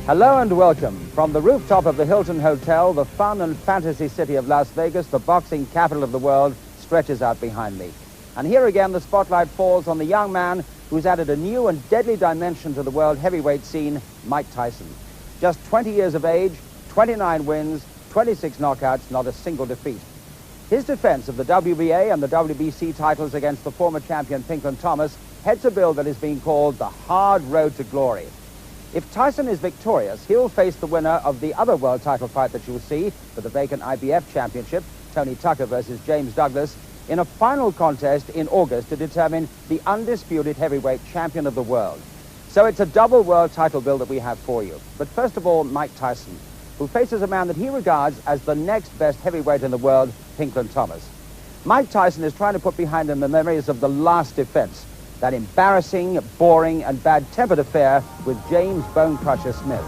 Hello and welcome. From the rooftop of the Hilton Hotel, the fun and fantasy city of Las Vegas, the boxing capital of the world, stretches out behind me. And here again, the spotlight falls on the young man who's added a new and deadly dimension to the world heavyweight scene, Mike Tyson. Just 20 years of age, 29 wins, 26 knockouts, not a single defeat. His defense of the WBA and the WBC titles against the former champion Pinklon Thomas heads a bill that is being called the hard road to glory. If Tyson is victorious, he'll face the winner of the other world title fight that you'll see for the vacant IBF championship, Tony Tucker versus James Douglas, in a final contest in August to determine the undisputed heavyweight champion of the world. So it's a double world title bill that we have for you. But first of all, Mike Tyson, who faces a man that he regards as the next best heavyweight in the world, Pinklon Thomas. Mike Tyson is trying to put behind him the memories of the last defense, that embarrassing, boring, and bad-tempered affair with James Bone Crusher Smith.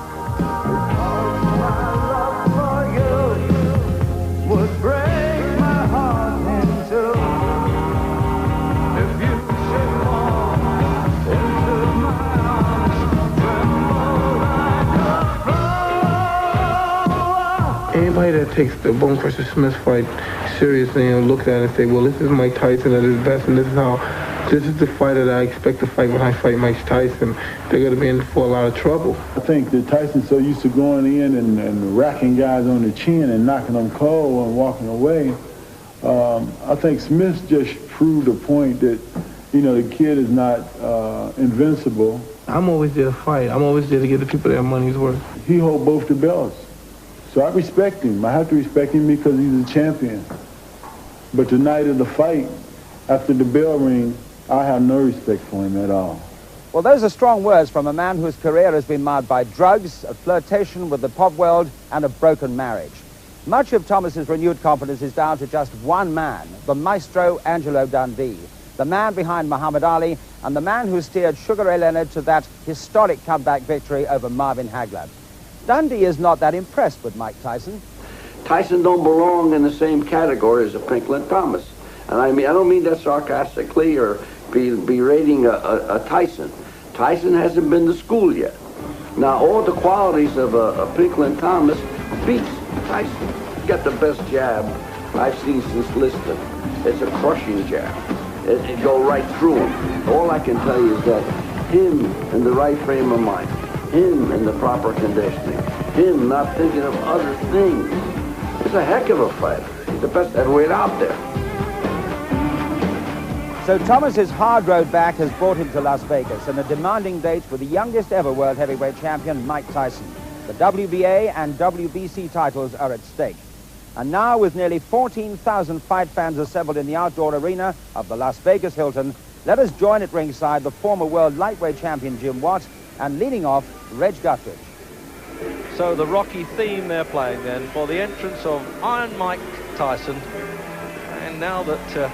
Anybody that takes the Bone Crusher Smith fight seriously and look at it and say, well, this is Mike Tyson at his best, and this is the fighter that I expect to fight when I fight Mike Tyson, they're going to be in for a lot of trouble. I think that Tyson's so used to going in and racking guys on the chin and knocking them cold and walking away. I think Smith just proved a point that, you know, the kid is not invincible. I'm always there to fight. I'm always there to give the people their money's worth. He holds both the belts. So I respect him. I have to respect him because he's a champion. But the night of the fight, after the bell ring, I have no respect for him at all. Well, those are strong words from a man whose career has been marred by drugs, a flirtation with the pop world, and a broken marriage. Much of Thomas's renewed confidence is down to just one man, the maestro Angelo Dundee, the man behind Muhammad Ali, and the man who steered Sugar Ray Leonard to that historic comeback victory over Marvin Hagler. Dundee is not that impressed with Mike Tyson. Tyson don't belong in the same category as a Pinklon Thomas. And I don't mean that sarcastically or berating a Tyson. Tyson hasn't been to school yet. Now, all the qualities of a Pinklon Thomas beats Tyson. He's got the best jab I've seen since Liston. It's a crushing jab. It go right through him. All I can tell you is that him in the right frame of mind, him in the proper conditioning, him not thinking of other things. He's a heck of a fighter. He's the best heavyweight out there. So Thomas's hard road back has brought him to Las Vegas and a demanding date with the youngest ever world heavyweight champion, Mike Tyson. The WBA and WBC titles are at stake. And now, with nearly 14,000 fight fans assembled in the outdoor arena of the Las Vegas Hilton, let us join at ringside the former world lightweight champion Jim Watt and leading off, Reg Guthridge. So the Rocky theme they're playing then for the entrance of Iron Mike Tyson. And now that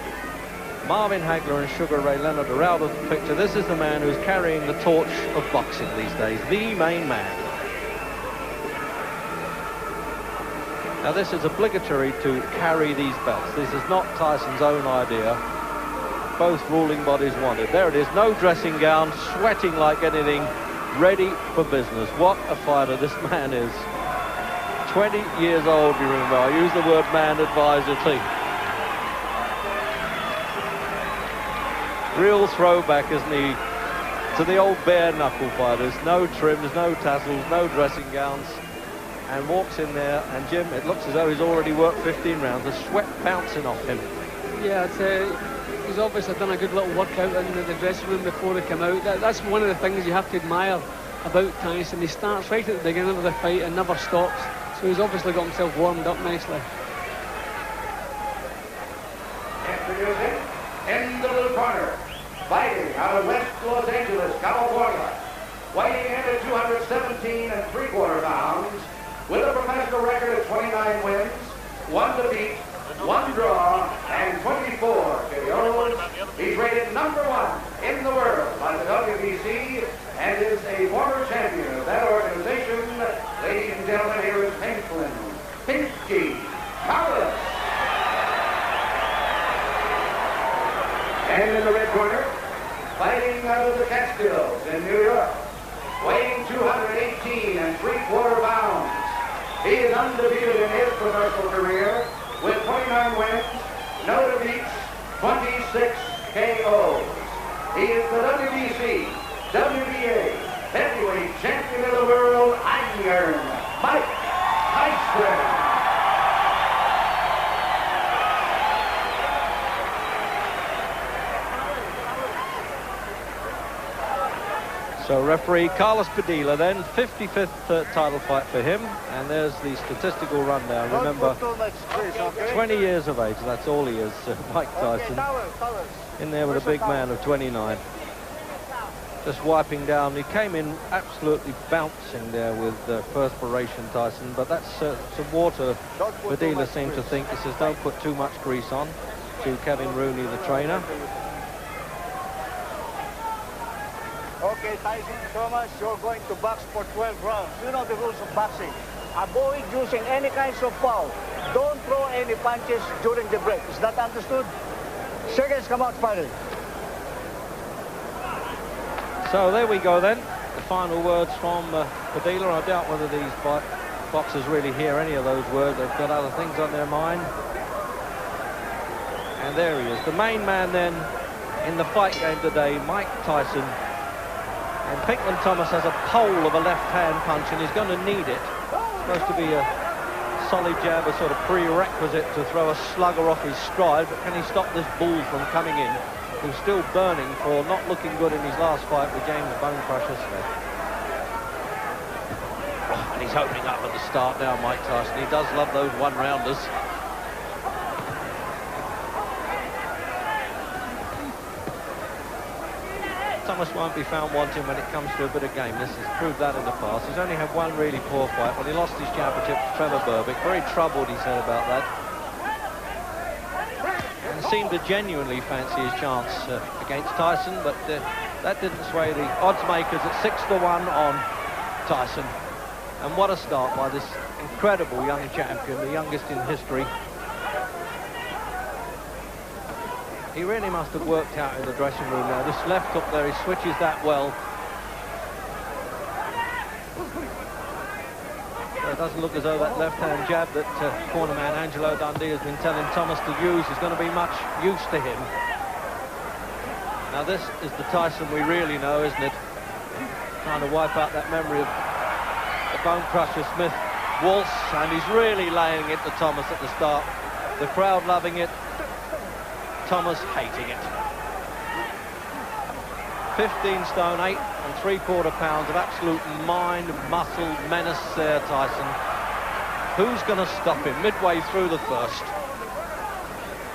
Marvin Hagler and Sugar Ray Leonard are out of the picture, this is the man who's carrying the torch of boxing these days, the main man. Now this is obligatory to carry these belts. This is not Tyson's own idea. Both ruling bodies want it. There it is, no dressing gown, sweating like anything, ready for business. What a fighter this man is. 20 years old, you remember. I use the word man advisedly. Real throwback, isn't he, to the old bare knuckle fighters. No trims, no tassels, no dressing gowns. And walks in there, and Jim, it looks as though he's already worked 15 rounds. The sweat bouncing off him. Yeah, he's obviously done a good little workout in the dressing room before he came out. That's one of the things you have to admire about Tyson. He starts right at the beginning of the fight and never stops. So he's obviously got himself warmed up nicely. Introducing, in the blue corner, fighting out of West Los Angeles, California, weighing in at 217 3/4 pounds, with a professional record of 29 wins, 1 defeat, 1 draw, and 24 KOs. He's rated #1 in the world by the WBC and is a former champion of that organization. Ladies and gentlemen, here is Pinklon, Pinky Thomas. And in the red corner, fighting out of the Catskills in New York, weighing 218 3/4 He is undefeated in his professional career with 29 wins, no defeats, 26 KOs. He is the WBC, WBA, heavyweight champion of the world, Iron Mike Tyson. So referee Carlos Padilla then, 55th title fight for him, and there's the statistical rundown. Remember, 20 years of age, that's all he is, Mike Tyson. In there with a big man of 29. Just wiping down, he came in absolutely bouncing there with perspiration, Tyson, but that's some water Padilla seemed to think. He says don't put too much grease on, to Kevin Rooney, the trainer. Okay, Tyson, Thomas, you're going to box for 12 rounds. You know the rules of boxing. Avoid using any kinds of foul. Don't throw any punches during the break. Is that understood? Seconds come out finally. So there we go then. The final words from Padilla. I doubt whether these boxers really hear any of those words. They've got other things on their mind. And there he is. The main man then in the fight game today, Mike Tyson. And Pinklon Thomas has a pole of a left-hand punch, and he's going to need it. It's supposed to be a solid jab, a sort of prerequisite to throw a slugger off his stride, but can he stop this bull from coming in, who's still burning for not looking good in his last fight with James Bone Crusher Smith. Oh, and he's opening up at the start now, Mike Tyson. He does love those one-rounders. Thomas won't be found wanting when it comes to a bit of gameness. He's proved that in the past. He's only had one really poor fight when he lost his championship to Trevor Berbick. Very troubled, he said about that. And seemed to genuinely fancy his chance against Tyson, but that didn't sway the odds makers at 6-1 on Tyson. And what a start by this incredible young champion, the youngest in history. He really must have worked out in the dressing room now. This left hook there, he switches that well. So it doesn't look as though that left-hand jab that cornerman Angelo Dundee has been telling Thomas to use is going to be much use to him. Now this is the Tyson we really know, isn't it? Trying to wipe out that memory of the Bone Crusher Smith waltz, and he's really laying it to Thomas at the start. The crowd loving it. Thomas hating it. 15 stone, 8 3/4 pounds of absolute mind, muscle, menace there, Tyson. Who's going to stop him midway through the first?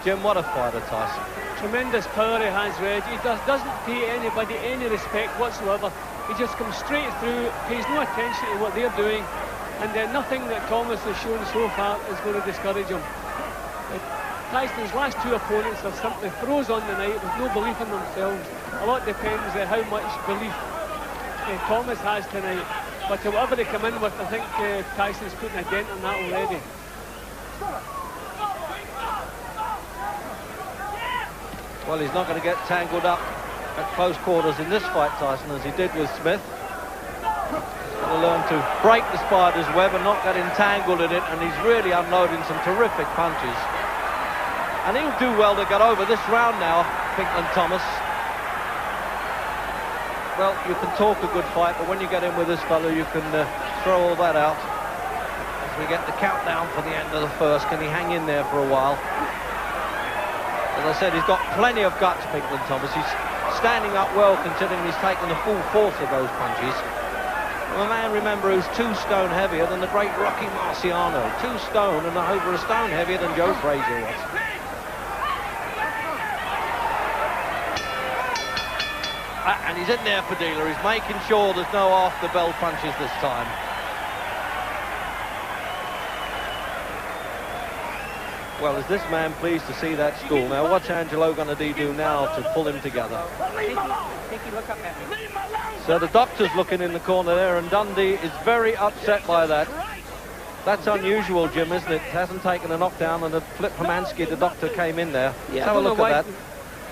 Jim, what a fighter, Tyson. Tremendous power he has, Reg. He doesn't pay anybody any respect whatsoever. He just comes straight through, pays no attention to what they're doing, and nothing that Thomas has shown so far is going to discourage him. Tyson's last two opponents are simply throws on the night with no belief in themselves. A lot depends on how much belief Thomas has tonight. But whatever they come in with, I think Tyson's putting a dent on that already. Well, he's not going to get tangled up at close quarters in this fight, Tyson, as he did with Smith. He's got to learn to break the spider's web and not get entangled in it, and he's really unloading some terrific punches. And he'll do well to get over this round now, Pinklon Thomas. Well, you can talk a good fight, but when you get in with this fellow, you can throw all that out. As we get the countdown for the end of the first, can he hang in there for a while? As I said, he's got plenty of guts, Pinklon Thomas. He's standing up well, considering he's taken the full force of those punches. Well, a man, remember, who's 2 stone heavier than the great Rocky Marciano. 2 stone and over a stone heavier than Joe Frazier was. And he's in there for Padilla. He's making sure there's no off-the-bell punches this time. Well, is this man pleased to see that stool? Now, what's Angelo going to do now to pull him together? So the doctor's looking in the corner there, and Dundee is very upset by that. That's unusual, Jim, isn't it? Hasn't taken a knockdown, and Flip Hermansky, the doctor, came in there. Yeah, have a look at that.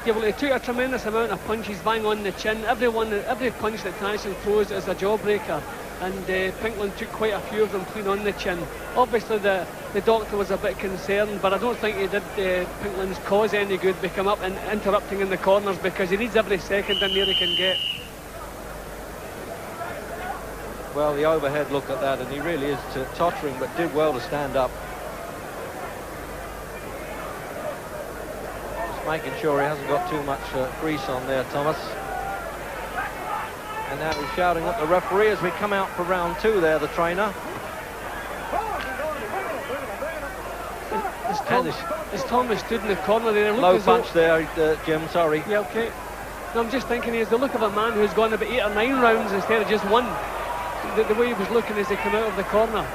Yeah, well, he took a tremendous amount of punches, bang on the chin. Every punch that Tyson throws is a jawbreaker. and Pinklon took quite a few of them clean on the chin. Obviously the doctor was a bit concerned, but I don't think he did Pinklon's cause any good by coming up and interrupting in the corners, because he needs every second in there he can get. Well, the overhead look at that, and he really is tottering, but did well to stand up. Just making sure he hasn't got too much grease on there, Thomas. And now he's shouting at the referee as we come out for round 2 there, the trainer. As Thomas stood in the corner there, low punch there, Jim, sorry. Yeah, okay. No, I'm just thinking he's the look of a man who's gone about 8 or 9 rounds instead of just 1. The way he was looking as he came out of the corner.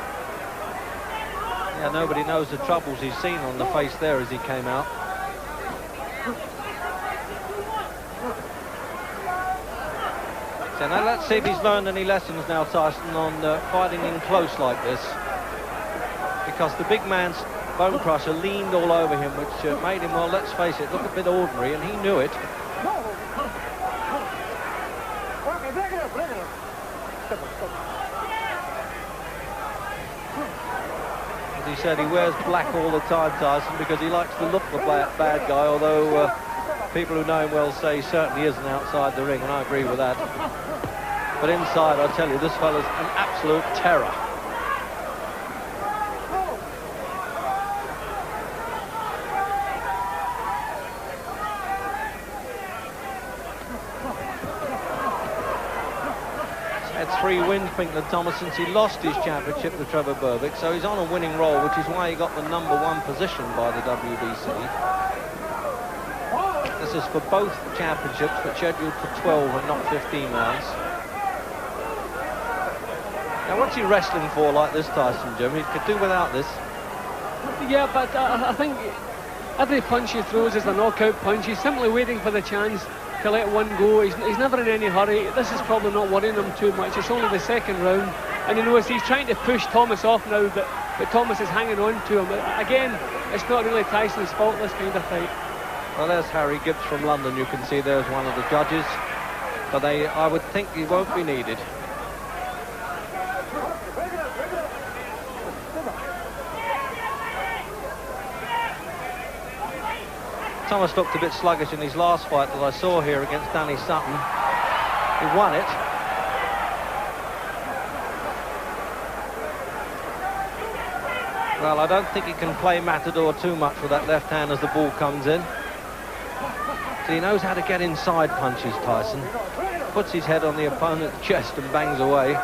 Yeah, nobody knows the troubles he's seen on the face there as he came out. So now let's see if he's learned any lessons now, Tyson, on fighting in close like this. Because the big man's bone crusher leaned all over him, which made him, well, let's face it, look a bit ordinary, and he knew it. As he said, he wears black all the time, Tyson, because he likes to look the bad guy, although people who know him well say he certainly isn't outside the ring, and I agree with that. But inside, I tell you, this fella's an absolute terror. He's had 3 wins, Pinklon Thomas, since he lost his championship to Trevor Berbick, so he's on a winning roll, which is why he got the #1 position by the WBC. This is for both championships, but scheduled for 12 and not 15 rounds. Now, what's he wrestling for like this, Tyson, Jim? He could do without this. Yeah, but I think every punch he throws is a knockout punch. He's simply waiting for the chance to let one go. He's never in any hurry. This is probably not worrying him too much. It's only the second round, and he knows he's trying to push Thomas off now, but Thomas is hanging on to him. Again, it's not really Tyson's fault, this kind of fight. Well, there's Harry Gibbs from London. You can see there's one of the judges, but I would think he won't be needed. Thomas looked a bit sluggish in his last fight that I saw here against Danny Sutton. He won it. Well, I don't think he can play Matador too much with that left hand as the ball comes in. So he knows how to get inside punches, Tyson. Puts his head on the opponent's chest and bangs away.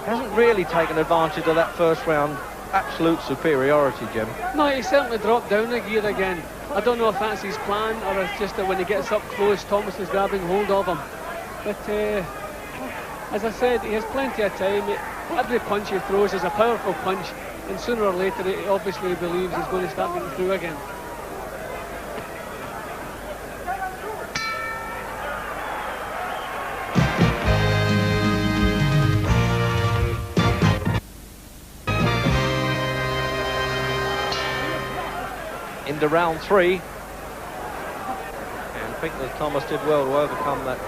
Hasn't really taken advantage of that first round absolute superiority, Jim. No, he certainly dropped down a gear again. I don't know if that's his plan or it's just that when he gets up close, Thomas is grabbing hold of him. But as I said, he has plenty of time. Every punch he throws is a powerful punch, and sooner or later he obviously believes he's going to start getting through again. Into round 3, and Pinklon Thomas did well to overcome that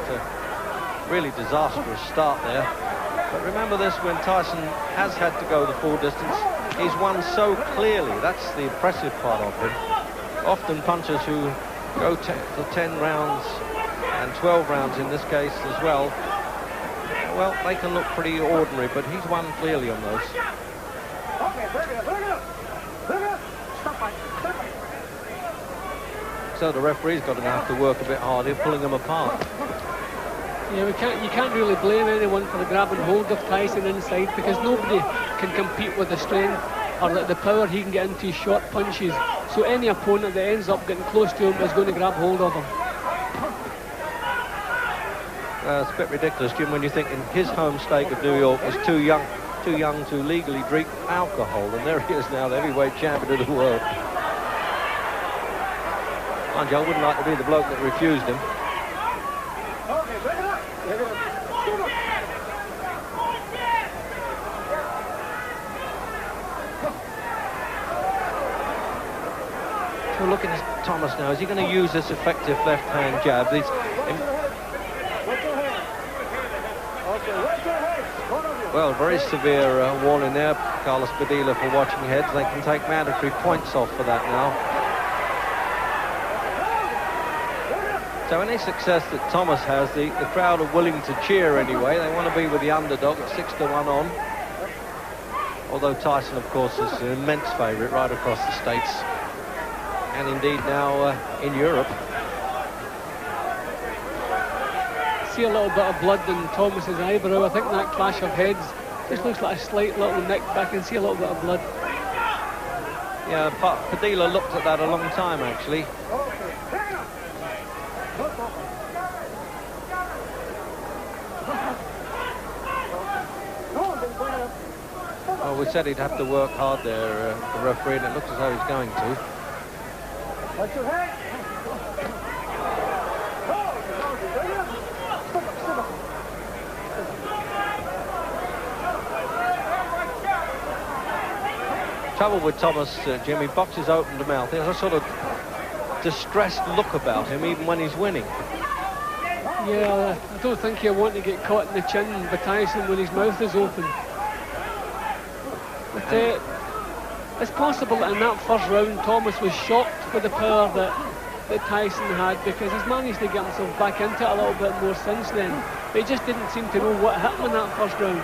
really disastrous start there. But remember this, when Tyson has had to go the full distance, he's won so clearly. That's the impressive part of him. Often punchers who go for 10 rounds and 12 rounds in this case as well, well, they can look pretty ordinary, but he's won clearly on those. So the referee's going to have to work a bit harder, pulling them apart. Yeah, you can't really blame anyone for grabbing hold of Tyson inside, because nobody can compete with the strength or the power he can get into his short punches. So any opponent that ends up getting close to him is going to grab hold of him. It's a bit ridiculous, Jim, when you think in his home state of New York was too young to legally drink alcohol, and there he is now, the heavyweight champion of the world. Mind you, I wouldn't like to be the bloke that refused him. So looking at Thomas now, is he going to use this effective left-hand jab? Well, very severe warning there, Carlos Padilla, for watching heads. They can take mandatory points off for that now. So any success that Thomas has, the crowd are willing to cheer anyway. They want to be with the underdog at 6-1 on. Although Tyson, of course, is an immense favourite right across the States. And indeed now in Europe. See a little bit of blood in Thomas's eyebrow. I think that clash of heads just looks like a slight little nick, but I can see a little bit of blood. Yeah, Padilla looked at that a long time, actually. Well, we said he'd have to work hard there, the referee, and it looks as though he's going to. What's your head? Trouble with Thomas, Jimmy, boxes open to mouth. There's a sort of distressed look about him, even when he's winning. Yeah, I don't think he'll want to get caught in the chin by Tyson when his mouth is open. But it's possible that in that first round, Thomas was shocked with the power that Tyson had, because he's managed to get himself back into it a little bit more since then. But he just didn't seem to know what happened in that first round.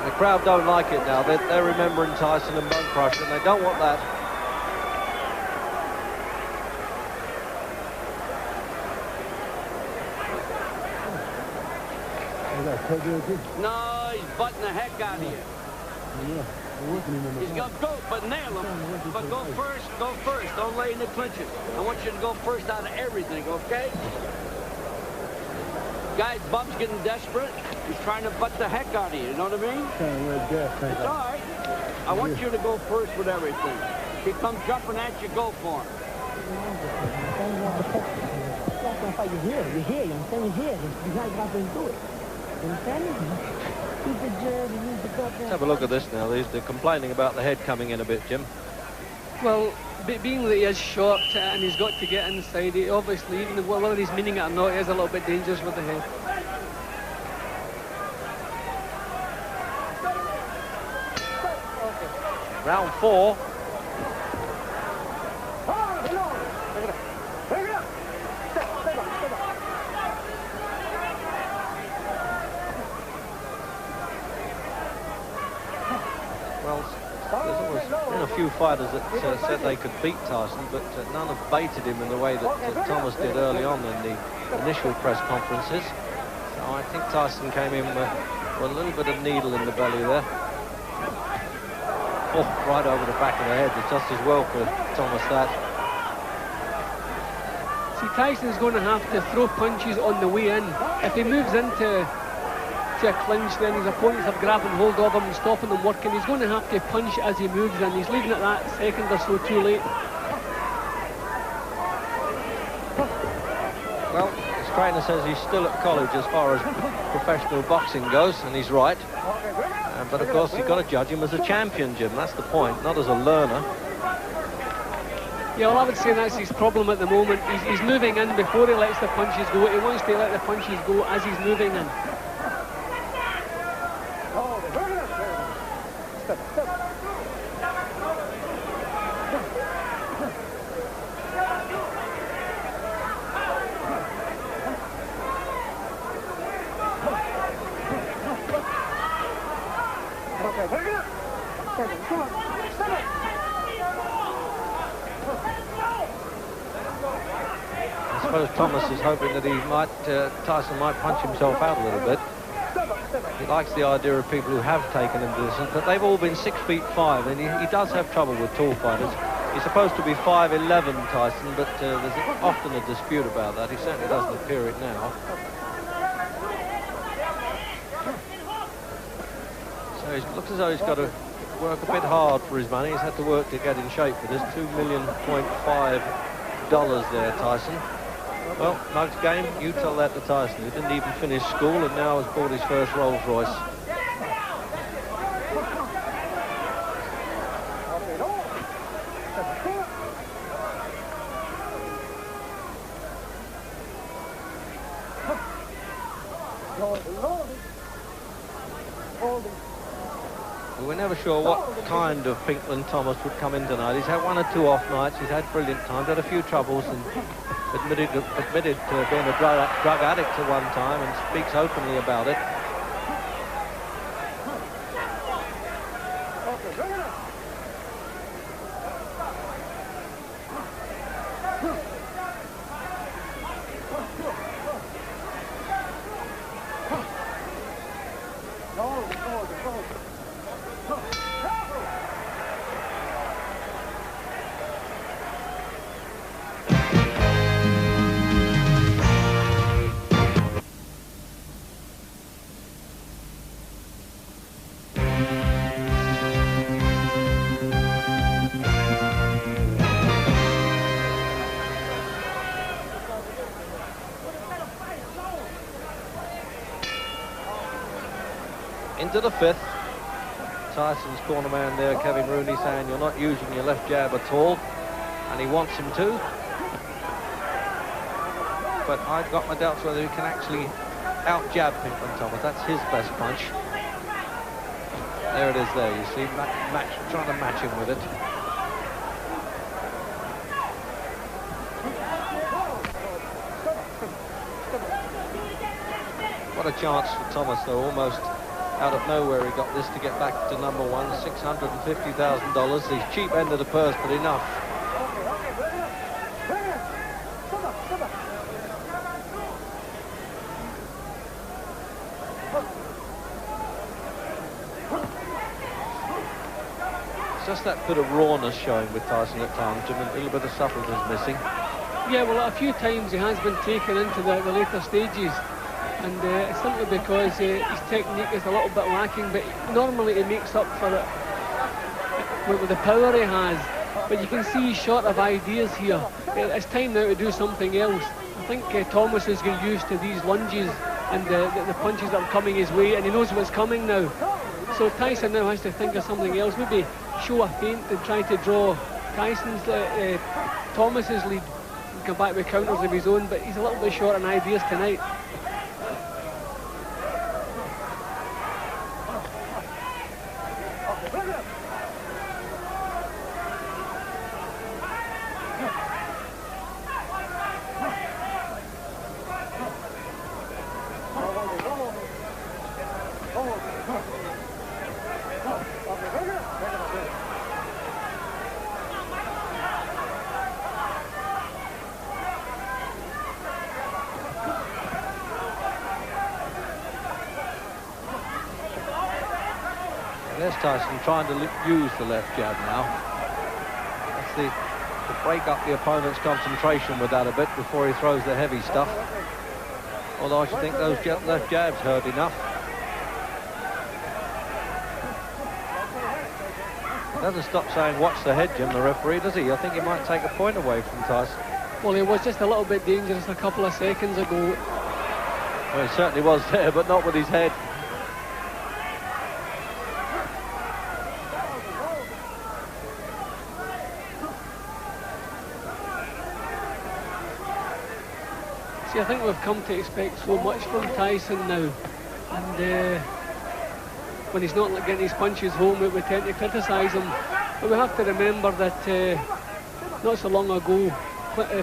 The crowd don't like it now. They're remembering Tyson and Bone Crusher, and they don't want that. No, he's butting the heck out of you. He's going to go, but nail him. But go first, go first. Don't lay in the clinches. I want you to go first out of everything, okay? Guy's bum's getting desperate. He's trying to butt the heck out of you, you know what I mean? It's all right. I want you to go first with everything. If he comes jumping at you, go for him. You're here, you understand? You're here. He's not about to do it. You understand? Let's have a look at this now. They're complaining about the head coming in a bit, Jim. Well, being that he is short and he's got to get inside, he obviously, even whether he's meaning it or not, he is a little bit dangerous with the head. Round 4. A few fighters that said they could beat Tyson, but none have baited him in the way that Thomas did early on in the initial press conferences. So I think Tyson came in with a little bit of needle in the belly there. Oh, right over the back of the head. It's just as well for Thomas that. See, Tyson's going to have to throw punches on the way in. If he moves into a clinch, then his opponents are grabbing hold of him and stopping him working. He's going to have to punch as he moves in. He's leaving it that second or so too late. Well, his trainer says he's still at college as far as professional boxing goes, and he's right. But of course, you've got to judge him as a champion, Jim. That's the point, not as a learner. Yeah, well, I would say that's his problem at the moment. He's moving in before he lets the punches go. He wants to let the punches go as he's moving in. I suppose Thomas is hoping that Tyson might punch himself out a little bit. He likes the idea of people who have taken him to distance, but they've all been 6'5", and he does have trouble with tall fighters. He's supposed to be 5'11", Tyson, but there's often a dispute about that. He certainly doesn't appear it now. So it looks as though he's got to work a bit hard for his money. He's had to work to get in shape for this. $2.5 million there, Tyson. Well, Mug's game, you tell that to Tyson, who didn't even finish school and now has bought his first Rolls Royce. We were never sure what kind of Pinklon Thomas would come in tonight. He's had 1 or 2 off nights. He's had brilliant times, had a few troubles, and admitted to being a drug addict at one time, and speaks openly about it. Into the 5th. Tyson's corner man there, Kevin Rooney, saying you're not using your left jab at all, and he wants him to. But I've got my doubts whether he can actually out-jab Pinklon Thomas. That's his best punch. There it is there, you see, trying to match him with it. What a chance for Thomas, though, almost out of nowhere he got this to get back to number 1, $650,000. The cheap end of the purse, but enough. It's just that bit of rawness showing with Tyson at times, Jim, a little bit of suppleness missing. Yeah, well, a few times he has been taken into the later stages. And it's simply because his technique is a little bit lacking, but normally he makes up for it with the power he has. But you can see he's short of ideas here. It's time now to do something else. I think Thomas is getting used to these lunges and the punches that are coming his way, and he knows what's coming now. So Tyson now has to think of something else, maybe show a feint and try to draw Thomas's lead and come back with counters of his own, but he's a little bit short on ideas tonight. There's Tyson trying to use the left jab now. That's to break up the opponent's concentration with that a bit before he throws the heavy stuff. Although I should think those left jabs hurt enough. He doesn't stop saying watch the head, Jim, the referee, does he? I think he might take a point away from Tyson. Well, he was just a little bit dangerous a couple of seconds ago. Well, he certainly was there, but not with his head. See, I think we've come to expect so much from Tyson now, and when he's not getting his punches home, we tend to criticise him. But we have to remember that not so long ago,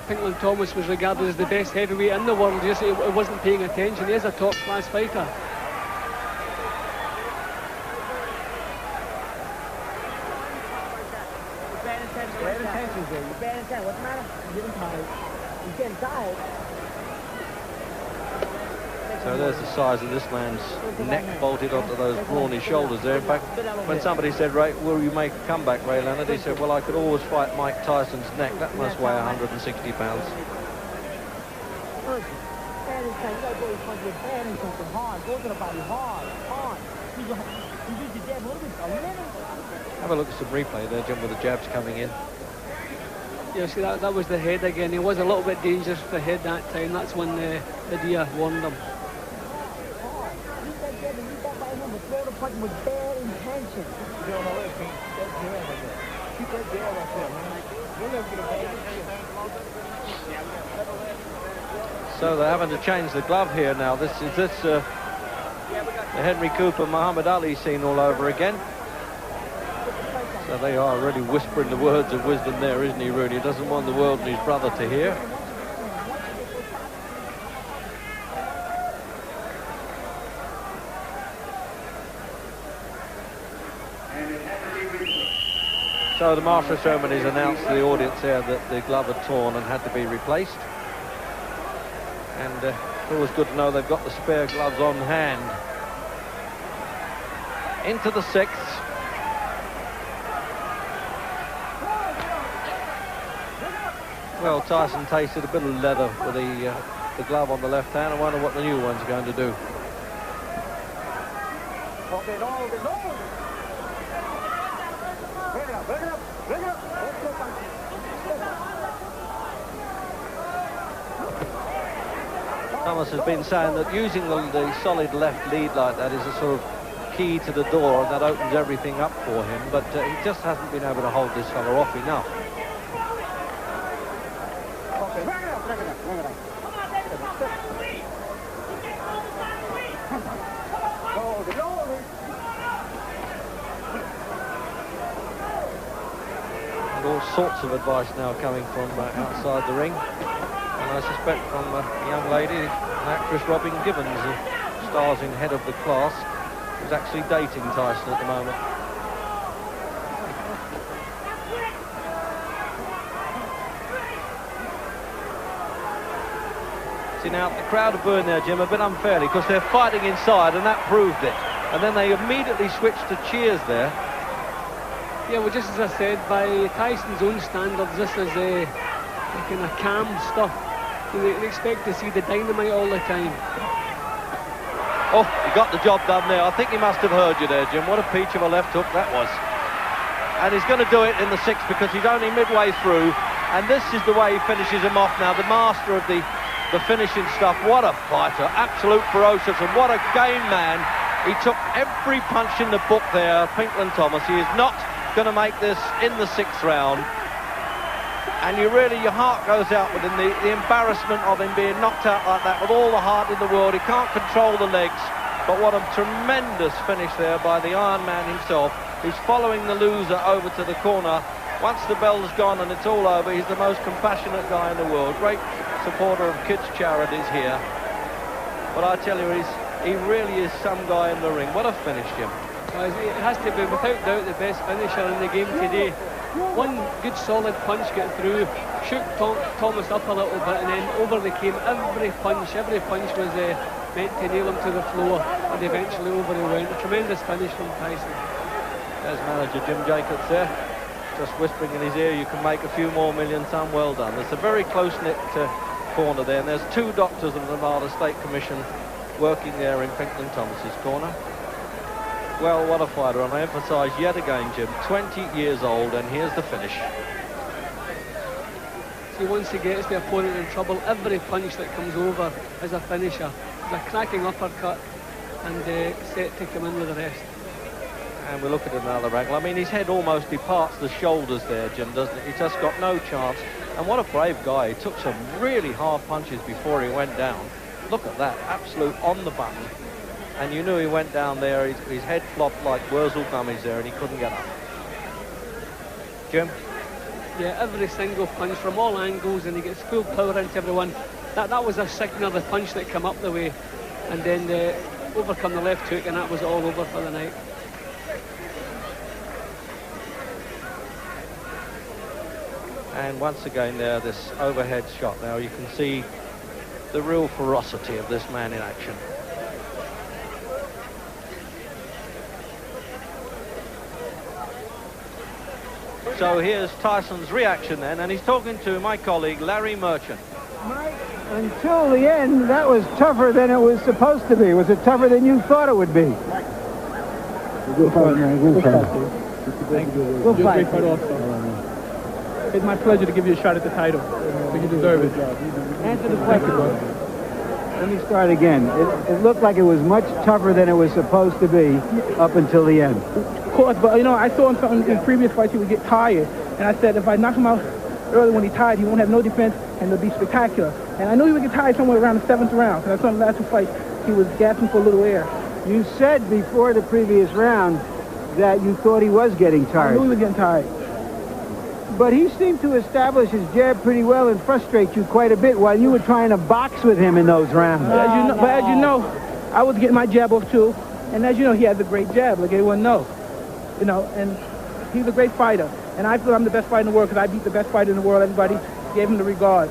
Pinklon Thomas was regarded as the best heavyweight in the world. Just he wasn't paying attention. He is a top-class fighter. Pay attention, Jay. You're paying attention. What's the matter? I'm getting tired. You're getting tired. So there's the size of this man's neck bolted onto those brawny shoulders there. In fact, when somebody said, Ray, will you make a comeback, Ray Leonard? He said, well, I could always fight Mike Tyson's neck. That must weigh 160 pounds. Have a look at some replay there, Jim, with the jabs coming in. Yeah, see, that was the head again. He was a little bit dangerous with the head that time. That's when the Dia warned him. So they're having to change the glove here now. This The Henry Cooper, Muhammad Ali scene all over again. So they are really whispering the words of wisdom there, isn't he, Rooney? He doesn't want the world and his brother to hear. So the Master of Ceremonies announced to the audience there that the glove had torn and had to be replaced. And it's always good to know they've got the spare gloves on hand. Into the sixth. Well, Tyson tasted a bit of leather with the glove on the left hand. I wonder what the new one's going to do. Thomas has been saying that using the solid left lead like that is a sort of key to the door, and that opens everything up for him, but he just hasn't been able to hold this fella off enough. And all sorts of advice now coming from outside the ring. And I suspect from a young lady, an actress, Robin Gibbons, who stars in Head of the Class, who's actually dating Tyson at the moment. See, now, the crowd are booing there, Jim, a bit unfairly, because they're fighting inside, and that proved it. And then they immediately switched to cheers there. Yeah, well, just as I said, by Tyson's own standards, this is kind of calm stuff. They expect to see the dynamite all the time. Oh, he got the job done there. I think he must have heard you there, Jim. What a peach of a left hook that was. And he's going to do it in the sixth because he's only midway through. And this is the way he finishes him off now. The master of the finishing stuff. What a fighter. Absolute ferocious. And what a game man. He took every punch in the book there, Pinklon Thomas. He is not going to make this in the sixth round. And your heart goes out with him, the embarrassment of him being knocked out like that with all the heart in the world. He can't control the legs, but what a tremendous finish there by the Iron Man himself. He's following the loser over to the corner. Once the bell's gone and it's all over, he's the most compassionate guy in the world. Great supporter of kids' charities here. But I tell you, he really is some guy in the ring. What a finish, Jim. It has to be, without doubt, the best finisher in the game today. One good solid punch get through, shook Thomas up a little bit, and then over they came. Every punch was meant to nail him to the floor, and eventually over he went. A tremendous finish from Tyson. There's manager Jim Jacobs there, just whispering in his ear, you can make a few more million, son. Well done. There's a very close-knit corner there, and there's two doctors of the Nevada State Commission working there in Pinklon Thomas's corner. Well, what a fighter, and I emphasise yet again, Jim, 20 years old, and here's the finish. See, once he gets the opponent in trouble, every punch that comes over is a finisher. It's a cracking uppercut, and set to come in with the rest. And we look at another angle. I mean, his head almost departs the shoulders there, Jim, doesn't it? He's just got no chance. And what a brave guy. He took some really hard punches before he went down. Look at that, absolute on the button. And you knew he went down there, his head flopped like Wurzel gummies there, and he couldn't get up. Jim? Yeah, every single punch from all angles, and he gets full power into everyone. That was a signal, the punch that came up the way, and then overcome the left hook, and that was all over for the night. And once again there, this overhead shot now, you can see the real ferocity of this man in action. So here's Tyson's reaction then, and he's talking to my colleague Larry Merchant. Mike, until the end, that was tougher than it was supposed to be. Was it tougher than you thought it would be? Good fight, man. Good fight. Thank you. Good fight. It's my pleasure to give you a shot at the title. But you deserve it. Answer the question. Let me start again. It looked like it was much tougher than it was supposed to be up until the end. Of course, but, you know, I saw him something in previous fights, he would get tired. And I said, if I knock him out early when he's tired, he won't have no defense, and it'll be spectacular. And I knew he would get tired somewhere around the 7th round. And I saw him the last two fights, he was gasping for a little air. You said before the previous round that you thought he was getting I tired. knew he was getting tired. But he seemed to establish his jab pretty well and frustrate you quite a bit while you were trying to box with him in those rounds. But as you know, I was getting my jab off too. And as you know, he has a great jab, like everyone knows. You know, and he's a great fighter. And I feel I'm the best fighter in the world because I beat the best fighter in the world. Everybody gave him the regard.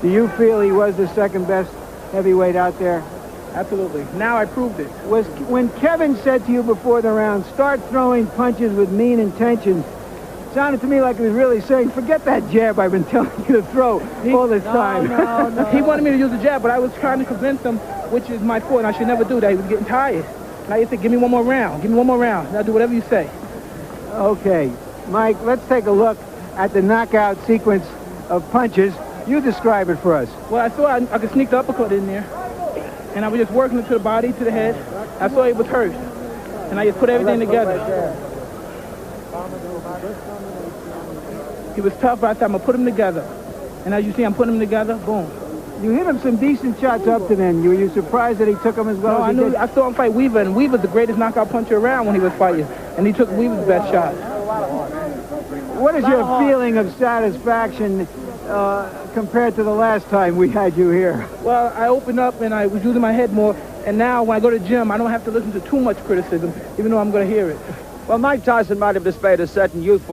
Do you feel he was the second best heavyweight out there? Absolutely. Now I proved it. Was when Kevin said to you before the round, start throwing punches with mean intentions, it sounded to me like he was really saying, forget that jab I've been telling you to throw all this time. No. He wanted me to use the jab, but I was trying to convince him, which is my fault, and I should never do that. He was getting tired. And I said, give me one more round. Give me one more round. And I'll do whatever you say. Okay. Mike, let's take a look at the knockout sequence of punches. You describe it for us. Well, I thought I could sneak the uppercut in there. And I was just working it to the body, to the head. I saw it was hurt. And I just put everything together. He was tough, but I said, I'm going to put him together. And as you see, I'm putting him together. Boom. You hit him some decent shots up to then. Were you surprised that he took them as well as he did? I saw him fight Weaver, and Weaver's the greatest knockout puncher around when he was fighting. And he took Weaver's best shot. What is your feeling of satisfaction compared to the last time we had you here? Well, I opened up and I was using my head more, and now when I go to the gym, I don't have to listen to too much criticism, even though I'm going to hear it. Well, Mike Tyson might have displayed a certain youthful